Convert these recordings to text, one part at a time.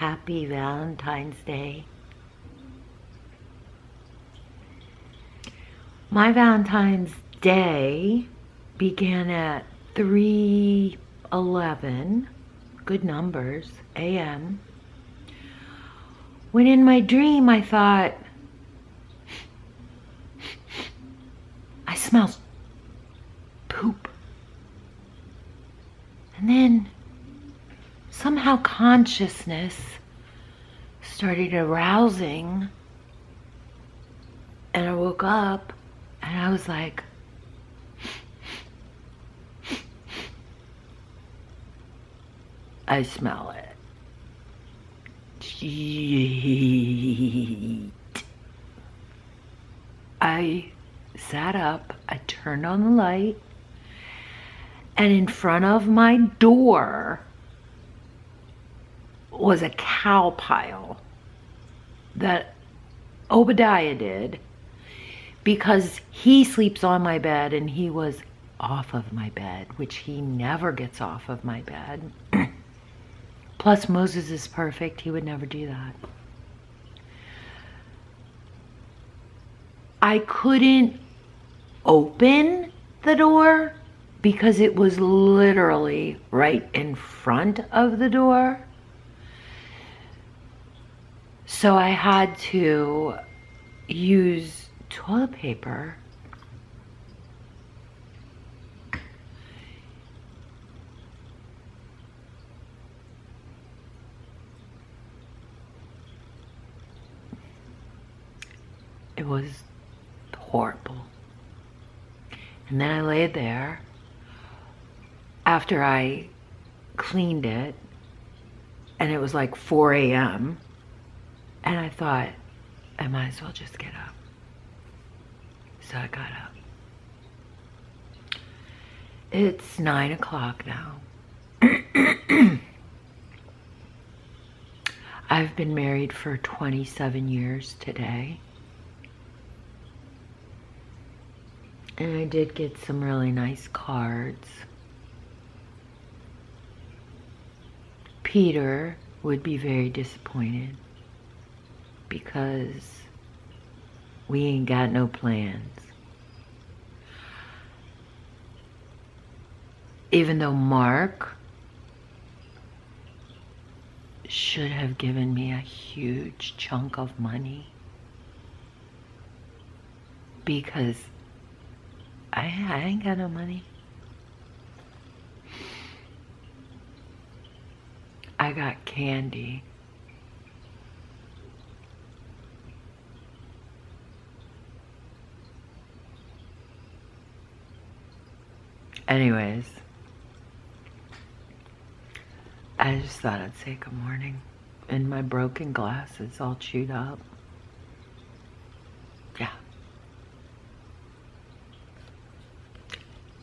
Happy Valentine's Day. My Valentine's Day began at 3:11, good numbers, a.m. When in my dream I thought, I smell poop. And then somehow consciousness started arousing, and I woke up and I was like, I smell it. Yeet. I sat up, I turned on the light, and in front of my door was a cow pile that Obadiah did, because he sleeps on my bed and he was off of my bed, which he never gets off of my bed. Plus Moses is perfect, he would never do that. I couldn't open the door because it was literally right in front of the door. So I had to use toilet paper It was horrible. And then I laid there after I cleaned it, and it was like 4 a.m. and I thought, I might as well just get up. So I got up. It's 9 o'clock now. I've been married for 27 years today. And I did get some really nice cards. Peter would be very disappointed because we ain't got no plans. Even though Marc should have given me a huge chunk of money, because I ain't got no money. I got candy. Anyways, I just thought I'd say good morning. And my broken glass is all chewed up. Yeah.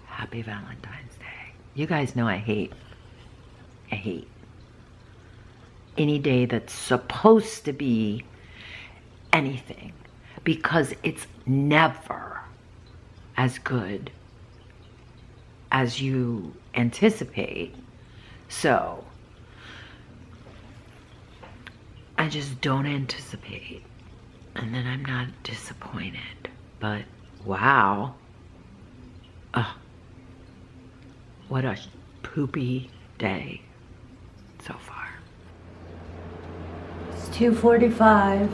Happy Valentine's Day. You guys know I hate any day that's supposed to be anything, because it's never as good as you anticipate. So I just don't anticipate, and then I'm not disappointed. But wow, what a poopy day so far. It's 2:45.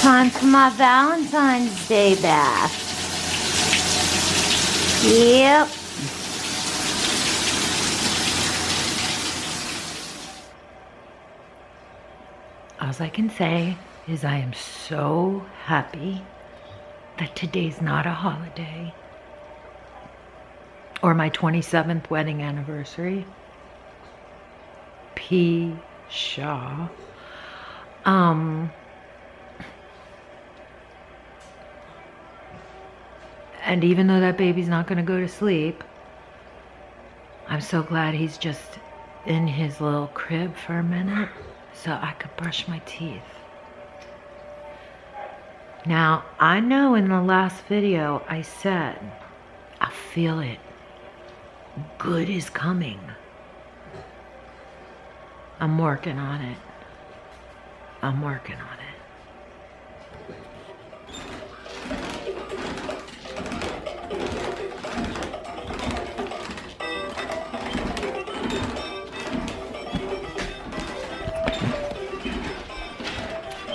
Time for my Valentine's Day bath. Yep. All I can say is I am so happy that today's not a holiday or my 27th wedding anniversary. P. Shaw. And even though that baby's not going to go to sleep, I'm so glad he's just in his little crib for a minute so I could brush my teeth. Now, I know in the last video I said, I feel it. Good is coming. I'm working on it. I'm working on it.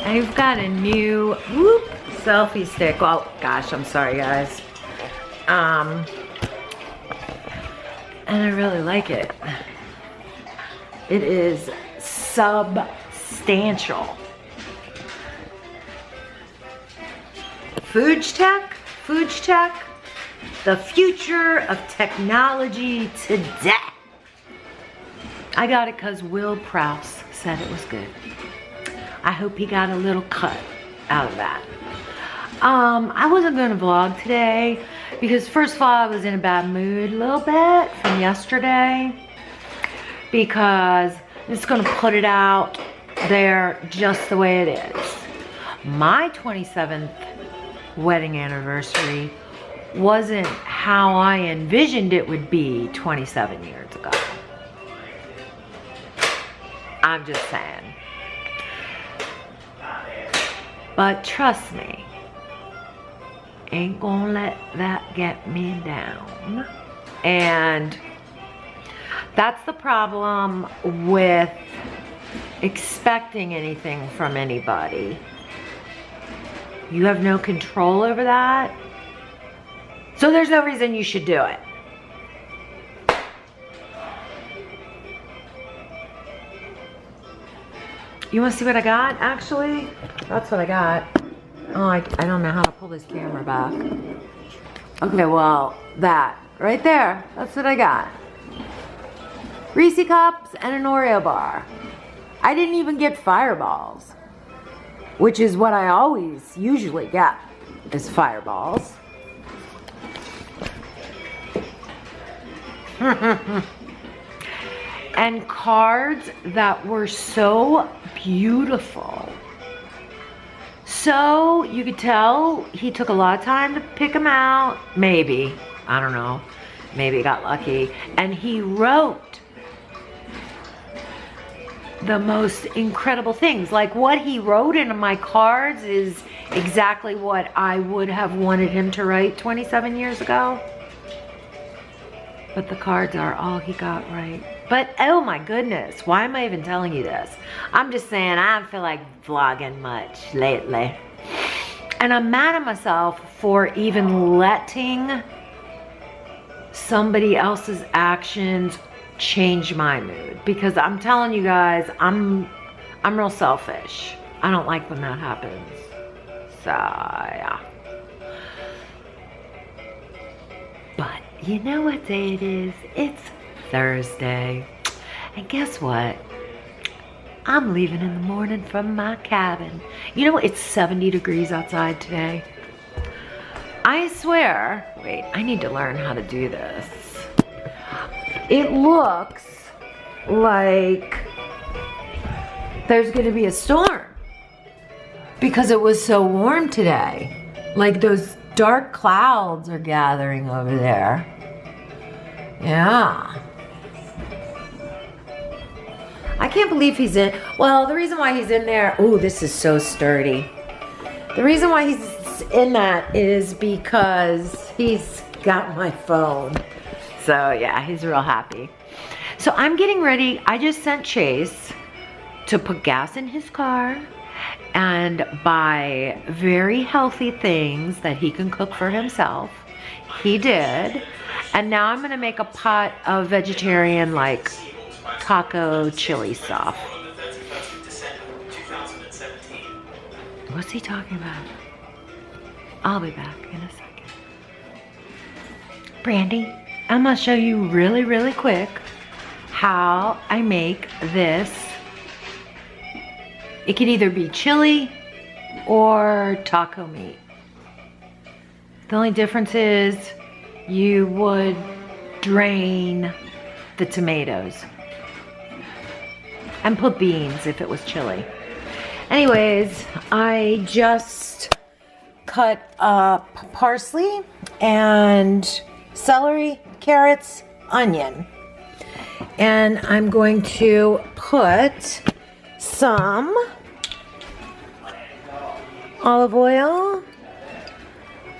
I've got a new selfie stick. Oh gosh, I'm sorry guys. And I really like it. It is substantial. Food tech, the future of technology today. I got it because Will Prowse said it was good. I hope he got a little cut out of that. I wasn't going to vlog today because first of all, I was in a bad mood a little bit from yesterday because I'm just going to put it out there just the way it is. My 27th wedding anniversary wasn't how I envisioned it would be 27 years ago. I'm just saying. But trust me, ain't gonna let that get me down. And that's the problem with expecting anything from anybody. You have no control over that. So there's no reason you should do it. You want to see what I got, actually? That's what I got. Oh, I don't know how to pull this camera back. Okay, well, that right there. That's what I got. Reese cups and an Oreo bar. I didn't even get fireballs, which is what I always usually get, is fireballs. And cards that were so beautiful. So you could tell he took a lot of time to pick them out. Maybe, I don't know. Maybe he got lucky. And he wrote the most incredible things. Like what he wrote in my cards is exactly what I would have wanted him to write 27 years ago. But the cards are all he got right. But oh my goodness, why am I even telling you this? I'm just saying I don't feel like vlogging much lately. And I'm mad at myself for even letting somebody else's actions change my mood. Because I'm telling you guys, I'm real selfish. I don't like when that happens. So yeah. But you know what day it is? It's Thursday. And guess what? I'm leaving in the morning from my cabin. You know, it's 70 degrees outside today. I swear, wait, I need to learn how to do this. It looks like there's gonna be a storm because it was so warm today. Like those dark clouds are gathering over there. Yeah. I can't believe he's in. Well, the reason why he's in there, oh, this is so sturdy. The reason why he's in that is because he's got my phone. So yeah, he's real happy. So I'm getting ready. I just sent Chase to put gas in his car and buy very healthy things that he can cook for himself. He did. And now I'm gonna make a pot of vegetarian, like, taco chili stuff. What's he talking about? I'll be back in a second. Brandy, I'm gonna show you really, really quick how I make this. It could either be chili or taco meat. The only difference is you would drain the tomatoes and put beans if it was chili. Anyways, I just cut up parsley and celery, carrots, onion. And I'm going to put some olive oil,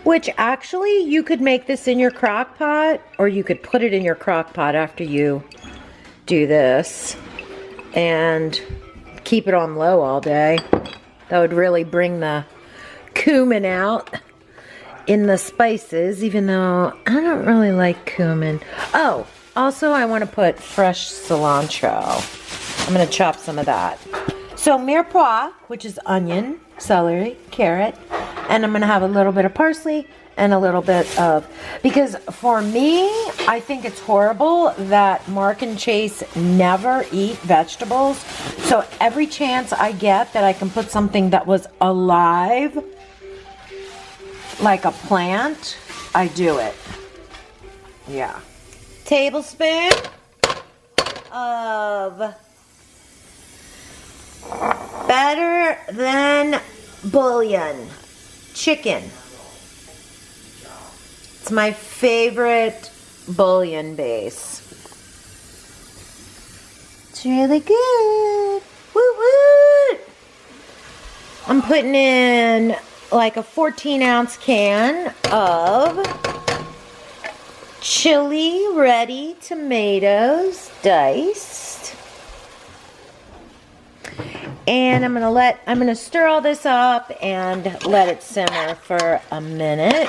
which actually you could make this in your crock pot, or you could put it in your crock pot after you do this and keep it on low all day. That would really bring the cumin out in the spices, even though I don't really like cumin. Oh, also I want to put fresh cilantro. I'm going to chop some of that. So mirepoix, which is onion, celery, carrot, and I'm going to have a little bit of parsley and a little bit of, because for me, I think it's horrible that Mark and Chase never eat vegetables. So every chance I get that I can put something that was alive, like a plant, I do it. Yeah. Tablespoon of better than bouillon chicken. It's my favorite bouillon base. It's really good. Woo woo! I'm putting in like a 14-ounce can of chili ready tomatoes diced. And I'm gonna stir all this up and let it simmer for a minute.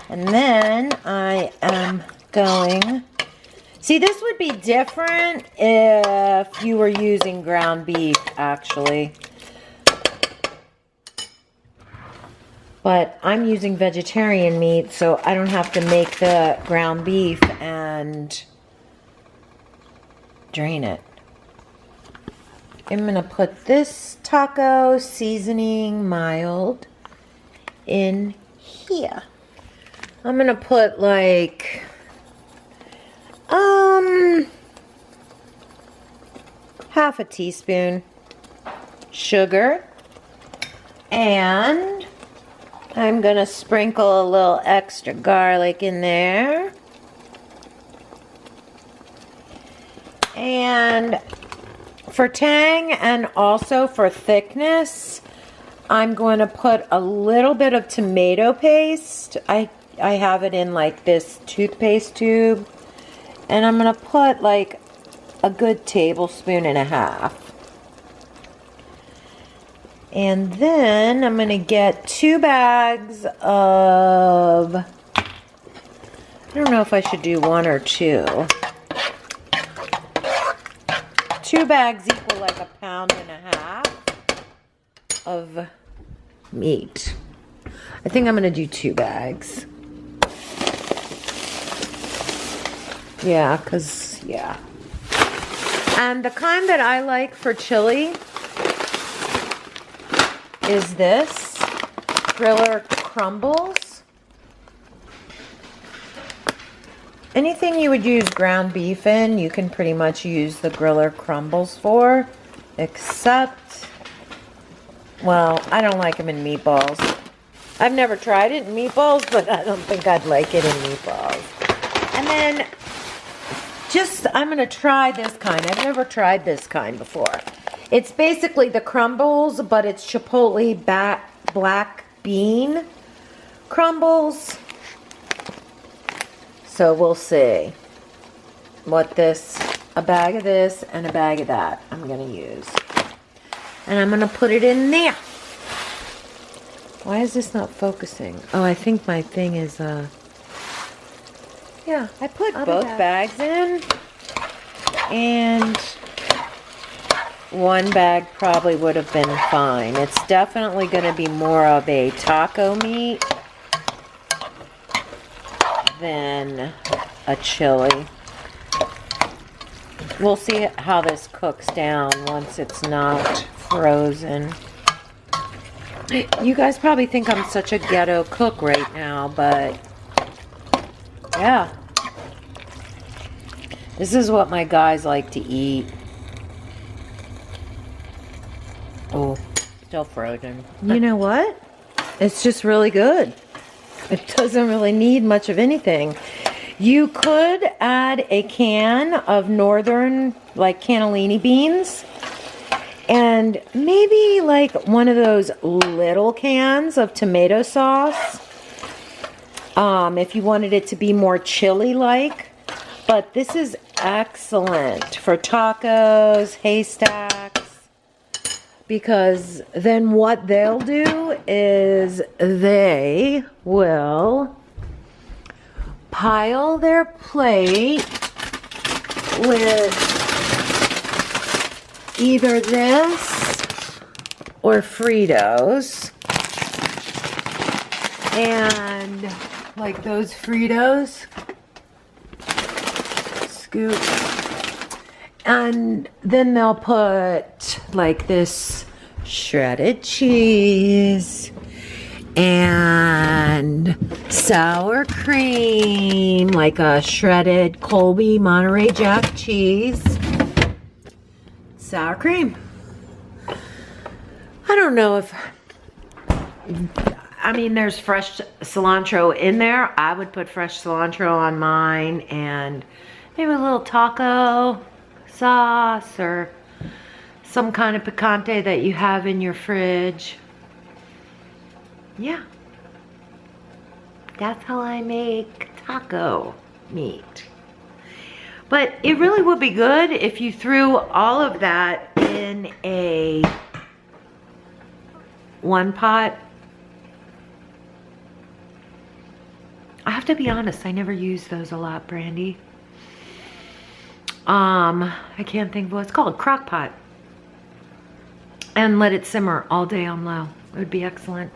And then I am going, see, this would be different if you were using ground beef, actually. But I'm using vegetarian meat, so I don't have to make the ground beef and drain it. I'm going to put this taco seasoning mild in here. I'm going to put like half a teaspoon sugar, and I'm going to sprinkle a little extra garlic in there. And for tang and also for thickness, I'm going to put a little bit of tomato paste. I have it in like this toothpaste tube. And I'm going to put like a good tablespoon and a half. And then I'm going to get 2 bags of, I don't know if I should do 1 or 2. 2 bags equal like 1.5 pounds of meat. I think I'm going to do 2 bags. Yeah, because, yeah. And the kind that I like for chili is this griller crumbles. Anything you would use ground beef in, you can pretty much use the griller crumbles for, except, well, I don't like them in meatballs. I've never tried it in meatballs, but I don't think I'd like it in meatballs. And then I'm going to try this kind. I've never tried this kind before. It's basically the crumbles, but it's chipotle black bean crumbles. So we'll see what a bag of this and a bag of that I'm going to use. And I'm going to put it in there. Why is this not focusing? Oh, I think my thing is, yeah, I put both bags in, and 1 bag probably would have been fine. It's definitely going to be more of a taco meat than a chili. We'll see how this cooks down once it's not frozen. You guys probably think I'm such a ghetto cook right now, but yeah. This is what my guys like to eat. Oh, still frozen. You know what? It's just really good. It doesn't really need much of anything. You could add a can of northern, like, cannellini beans. And maybe like one of those little cans of tomato sauce. If you wanted it to be more chili-like. But this is excellent for tacos, haystacks. Because then what they'll do is they will pile their plate with either this or Fritos. And like those Fritos, scoop. And then they'll put like this shredded cheese and sour cream, like a shredded Colby Monterey Jack cheese. Sour cream. I don't know if, I mean, there's fresh cilantro in there. I would put fresh cilantro on mine, and maybe a little taco sauce or some kind of picante that you have in your fridge. Yeah. That's how I make taco meat. But it really would be good if you threw all of that in a one pot. I have to be honest, I never use those a lot, Brandy. I can't think of what it's called. Crock pot. And let it simmer all day on low. It would be excellent.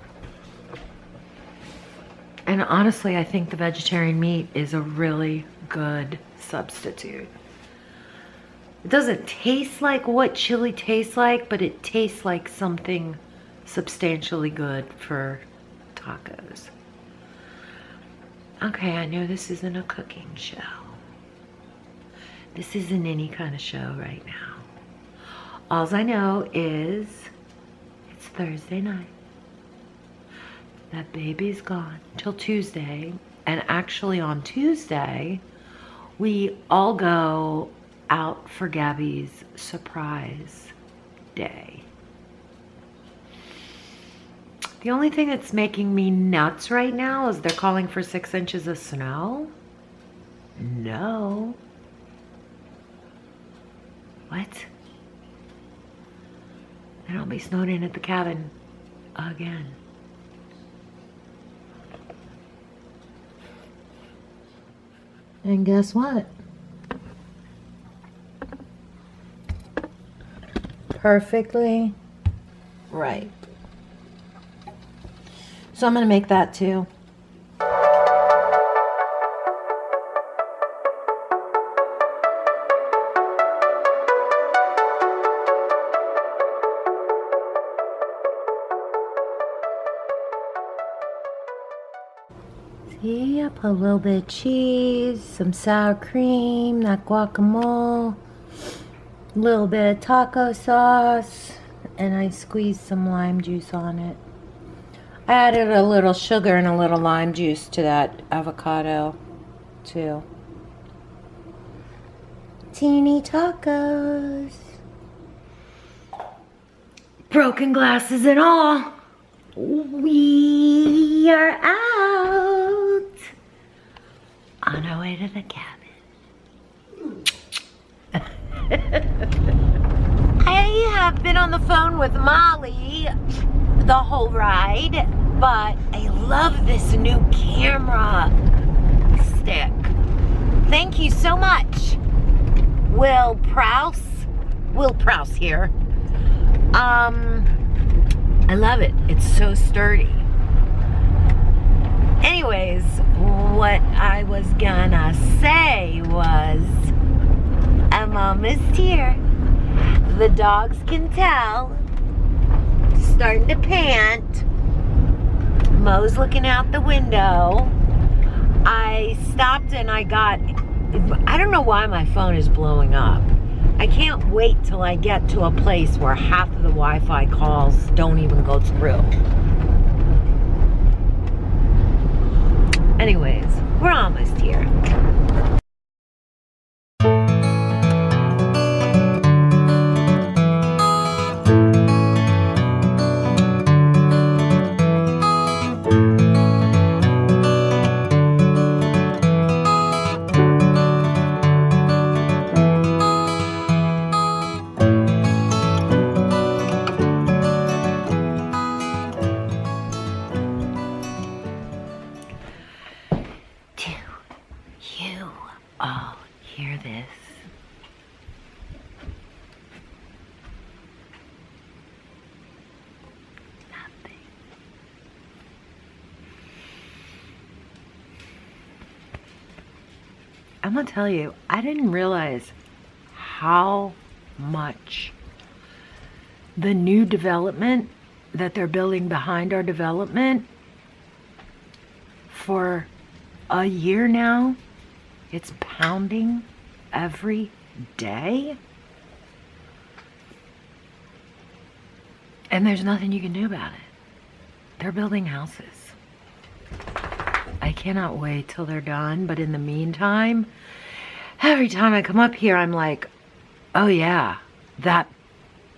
And honestly, I think the vegetarian meat is a really good substitute. It doesn't taste like what chili tastes like, but it tastes like something substantially good for tacos. Okay, I know this isn't a cooking show. This isn't any kind of show right now. All I know is it's Thursday night. That baby's gone till Tuesday. And actually on Tuesday, we all go out for Gabby's surprise day. The only thing that's making me nuts right now is they're calling for 6 inches of snow. No. What? Then I'll be snowed in at the cabin again. And guess what? Perfectly right. So I'm gonna make that too. See, I put a little bit of cheese, some sour cream, that guacamole, a little bit of taco sauce, and I squeezed some lime juice on it. I added a little sugar and a little lime juice to that avocado too. Teeny tacos. Broken glasses and all. We are out on our way to the cabin. I have been on the phone with Molly the whole ride, but I love this new camera stick. Thank you so much, Will Prowse here. I love it. It's so sturdy. Anyways, what I was gonna say was, I'm almost here. The dogs can tell. Starting to pant. Mo's looking out the window. I stopped and I don't know why my phone is blowing up. I can't wait till I get to a place where half of the Wi-Fi calls don't even go through. Anyways, we're almost here. Oh, hear this? Nothing. I'm gonna tell you, I didn't realize how much the new development that they're building behind our development for a year now. It's pounding every day. And there's nothing you can do about it. They're building houses. I cannot wait till they're done. But in the meantime, every time I come up here, I'm like, oh yeah, that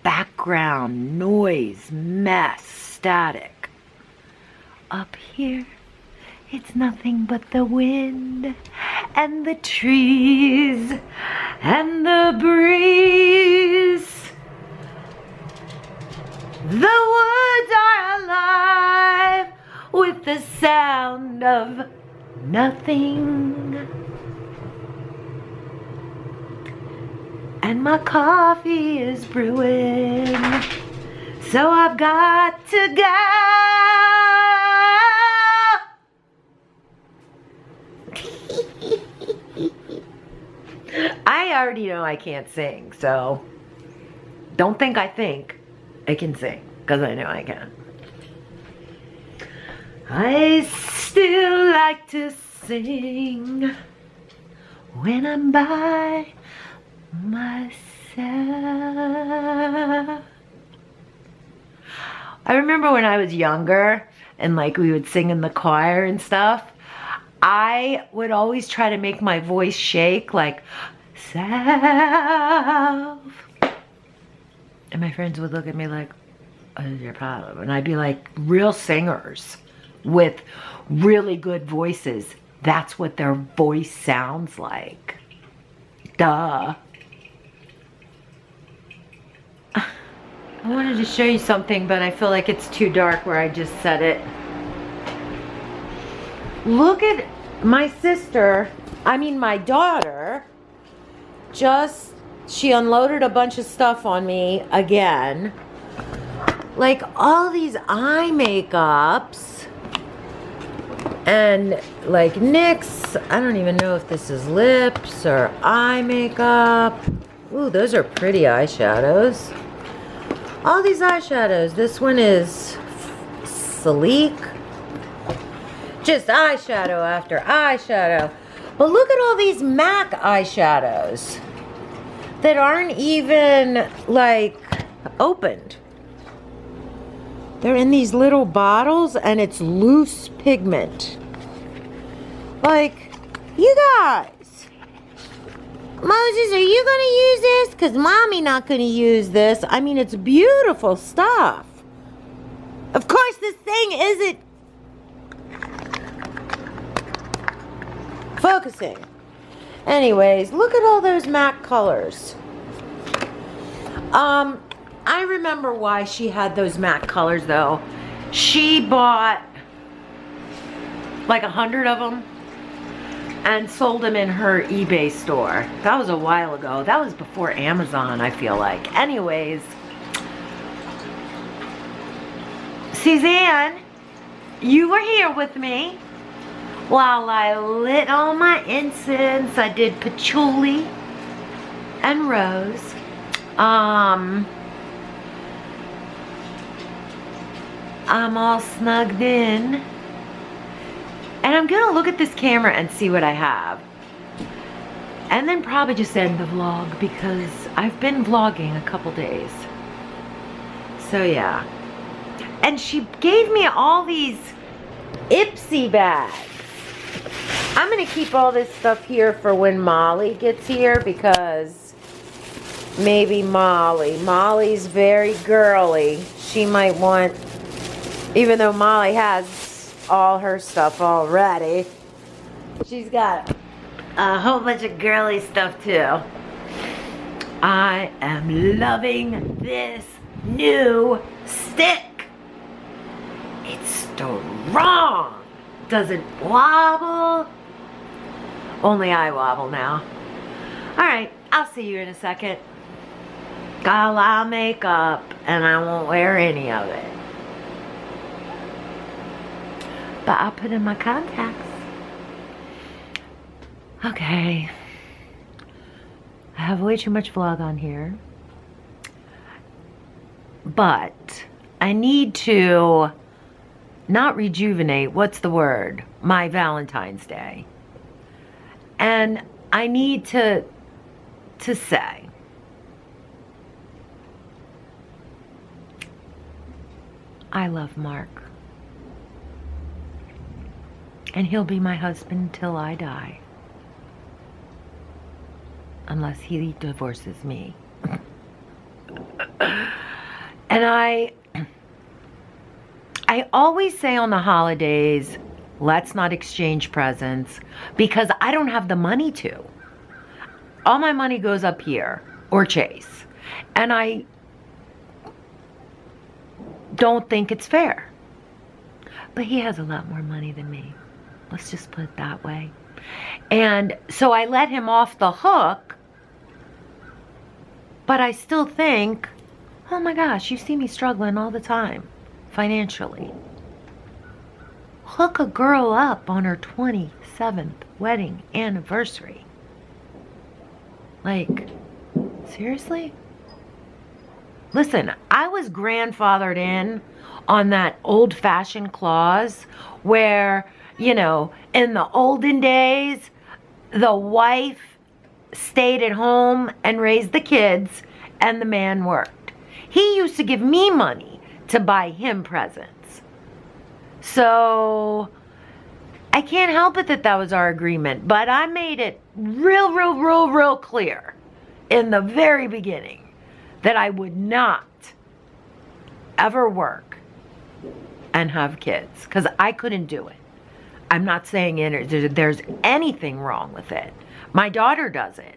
background noise, mess, static. Up here, it's nothing but the wind and the trees and the breeze. The woods are alive with the sound of nothing. And my coffee is brewing, so I've got to go. I already know I can't sing, so don't think I can sing, because I know I can. I still like to sing when I'm by myself. I remember when I was younger and like we would sing in the choir and stuff, I would always try to make my voice shake like self. And my friends would look at me like, what is your problem? And I'd be like, real singers with really good voices, that's what their voice sounds like. Duh. I wanted to show you something, but I feel like it's too dark where I just said it. Look at my sister, my daughter, she unloaded a bunch of stuff on me again. Like all these eye makeups and like NYX, I don't even know if this is lips or eye makeup. Ooh, those are pretty eyeshadows. All these eyeshadows. This one is sleek. Just eyeshadow after eyeshadow. But look at all these MAC eyeshadows that aren't even like opened. They're in these little bottles and it's loose pigment. Like, you guys, Moses, are you gonna use this? Because mommy not gonna use this. It's beautiful stuff. Of course this thing isn't focusing. Anyways, look at all those MAC colors. I remember why she had those MAC colors though. She bought like 100 of them and sold them in her eBay store. That was a while ago. That was before Amazon, I feel like. Anyways, Suzanne, you were here with me while I lit all my incense. I did patchouli and rose. I'm all snugged in. And I'm gonna look at this camera and see what I have. And then probably just end the vlog because I've been vlogging a couple days. So yeah. And she gave me all these Ipsy bags. I'm going to keep all this stuff here for when Molly gets here because maybe Molly's very girly. She might want, even though Molly has all her stuff already, she's got a whole bunch of girly stuff too. I am loving this new stick. It's strong. Doesn't wobble. Only I wobble now. Alright, I'll see you in a second. I'll make up and I won't wear any of it. But I'll put in my contacts. Okay. I have way too much vlog on here. But I need to not rejuvenate, what's the word? My Valentine's Day. And I need to say, I love Marc. And he'll be my husband till I die. Unless he divorces me. And I always say on the holidays, let's not exchange presents because I don't have the money to. All my money goes up here or Chase. And I don't think it's fair. But he has a lot more money than me. Let's just put it that way. And so I let him off the hook. But I still think, oh my gosh, you see me struggling all the time financially. Hook a girl up on her 27th wedding anniversary. Like, seriously? Listen, I was grandfathered in on that old-fashioned clause where, you know, in the olden days, the wife stayed at home and raised the kids and the man worked. He used to give me money to buy him presents. So I can't help it that that was our agreement, but I made it real clear in the very beginning that I would not ever work and have kids because I couldn't do it. I'm not saying there's anything wrong with it. My daughter does it.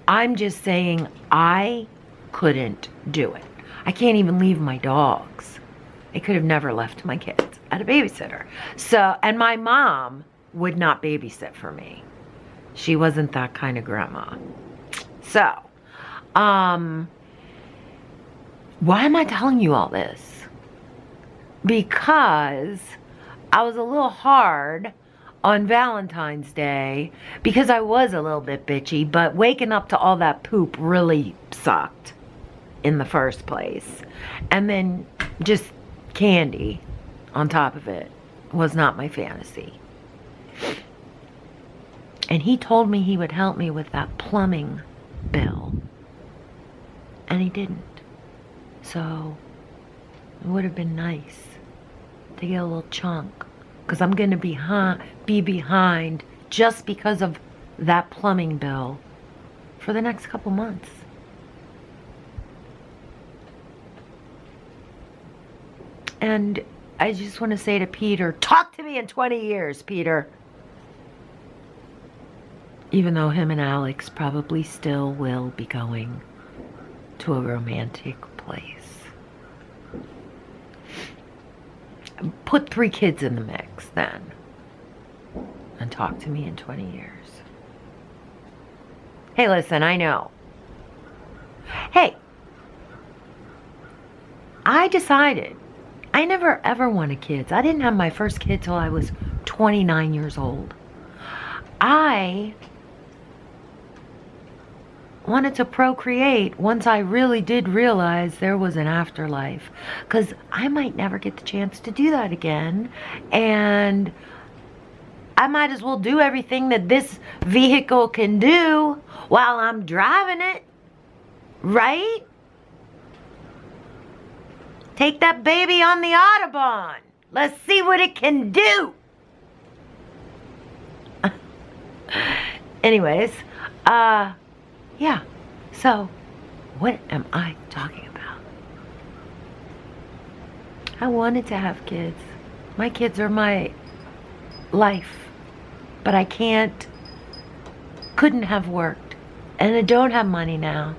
I'm just saying I couldn't do it. I can't even leave my dogs. I could have never left my kids at a babysitter. So, and my mom would not babysit for me. She wasn't that kind of grandma. So, why am I telling you all this? Because I was a little hard on Valentine's Day because I was a little bit bitchy, but waking up to all that poop really sucked in the first place. And then just candy on top of it was not my fantasy. And he told me he would help me with that plumbing bill. And he didn't. So it would have been nice to get a little chunk. Because I'm going to be behind just because of that plumbing bill for the next couple months. And I just want to say to Peter, talk to me in 20 years, Peter. Even though him and Alex probably still will be going to a romantic place. Put 3 kids in the mix then. And talk to me in 20 years. Hey, listen, I know. Hey, I decided I never ever wanted kids. I didn't have my first kid till I was 29 years old. I wanted to procreate once I really did realize there was an afterlife, because I might never get the chance to do that again, and I might as well do everything that this vehicle can do while I'm driving it, right? Take that baby on the Autobahn. Let's see what it can do. Anyways, yeah. So, what am I talking about? I wanted to have kids. My kids are my life. But I couldn't have worked. And I don't have money now.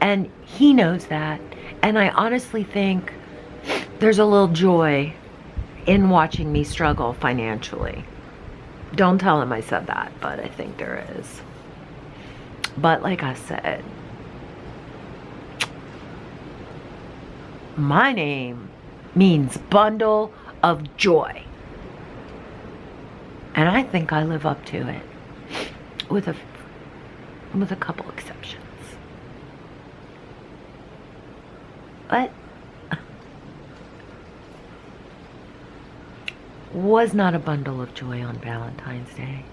And he knows that. And I honestly think there's a little joy in watching me struggle financially. Don't tell him I said that, but I think there is. But like I said, my name means bundle of joy. And I think I live up to it with a couple exceptions. But was not a bundle of joy on Valentine's Day.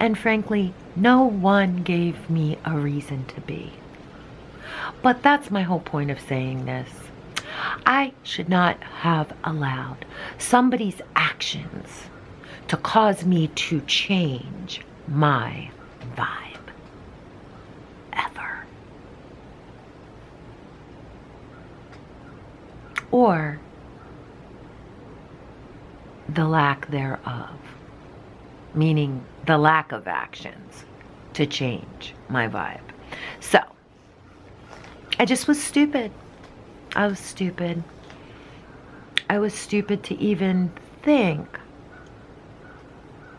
And frankly, no one gave me a reason to be. But that's my whole point of saying this. I should not have allowed somebody's actions to cause me to change my vibe. Ever. Or the lack thereof. Meaning the lack of actions to change my vibe. So, I just was stupid. I was stupid. I was stupid to even think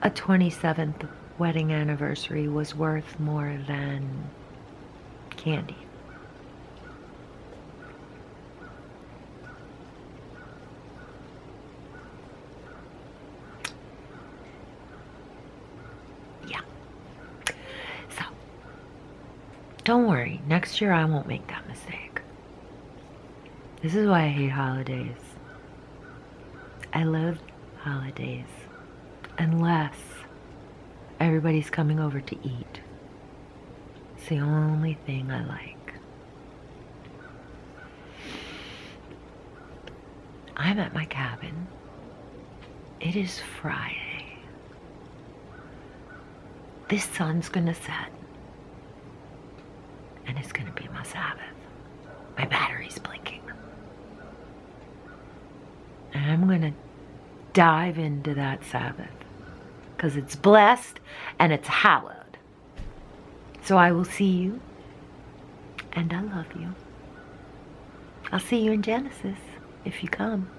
a 27th wedding anniversary was worth more than candy. Yeah. So, don't worry. Next year I won't make that mistake. This is why I hate holidays. I love holidays. Unless everybody's coming over to eat. It's the only thing I like. I'm at my cabin. It is Friday. This sun's gonna set. And it's gonna be my Sabbath. My battery's blinking. And I'm gonna dive into that Sabbath. Because it's blessed and it's hallowed. So I will see you. And I love you. I'll see you in Genesis if you come.